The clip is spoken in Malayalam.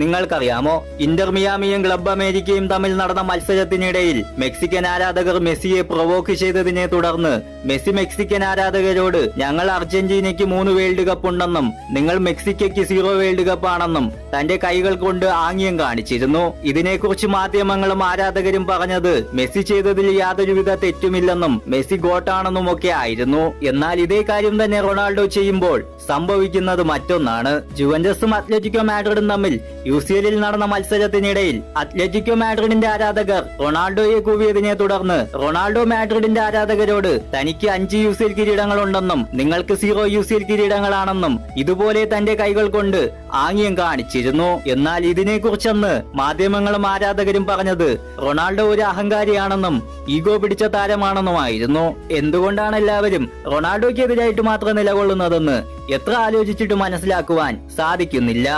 നിങ്ങൾക്കറിയാമോ? ഇന്റർ മിയാമിയും ക്ലബ് അമേരിക്കയും തമ്മിൽ നടന്ന മത്സരത്തിനിടയിൽ മെക്സിക്കൻ ആരാധകർ മെസ്സിയെ പ്രൊവോക്ക് ചെയ്തതിനെ തുടർന്ന് മെസ്സി മെക്സിക്കൻ ആരാധകരോട് ഞങ്ങൾ അർജന്റീനയ്ക്ക് 3 വേൾഡ് കപ്പ് ഉണ്ടെന്നും നിങ്ങൾ മെക്സിക്കോയ്ക്ക് 0 വേൾഡ് കപ്പ് ആണെന്നും തന്റെ കൈകൾ കൊണ്ട് ആംഗ്യം കാണിച്ചിരുന്നു. ഇതിനെക്കുറിച്ച് മാധ്യമങ്ങളും ആരാധകരും പറഞ്ഞത് മെസ്സി ചെയ്തതിൽ യാതൊരുവിധ തെറ്റുമില്ലെന്നും മെസ്സി ഗോട്ടാണെന്നും ഒക്കെ ആയിരുന്നു. എന്നാൽ ഇതേ കാര്യം തന്നെ റൊണാൾഡോ ചെയ്യുമ്പോൾ സംഭവിക്കുന്നത് മറ്റൊന്നാണ്. ജുവന്റസും അത്ലറ്റിക്കോ മാഡ്രിഡും തമ്മിൽ UCL നടന്ന മത്സരത്തിനിടയിൽ അത്ലറ്റിക്കോ മാഡ്രിഡിന്റെ ആരാധകർ റൊണാൾഡോയെ കൂവിയതിനെ തുടർന്ന് റൊണാൾഡോ മാഡ്രിഡിന്റെ ആരാധകരോട് തനിക്ക് 5 UCL കിരീടങ്ങളുണ്ടെന്നും നിങ്ങൾക്ക് 0 UCL കിരീടങ്ങളാണെന്നും ഇതുപോലെ തന്റെ കൈകൾ കൊണ്ട് ആംഗ്യം കാണിച്ചിരുന്നു. എന്നാൽ ഇതിനെക്കുറിച്ചെന്ന് മാധ്യമങ്ങളും ആരാധകരും പറഞ്ഞത് റൊണാൾഡോ ഒരു അഹങ്കാരിയാണെന്നും ഈഗോ പിടിച്ച താരമാണെന്നുമായിരുന്നു. എന്തുകൊണ്ടാണ് എല്ലാവരും റൊണാൾഡോയ്ക്കെതിരായിട്ട് മാത്രം നിലകൊള്ളുന്നതെന്ന് എത്ര ആലോചിച്ചിട്ട് മനസ്സിലാക്കുവാൻ സാധിക്കുന്നില്ല.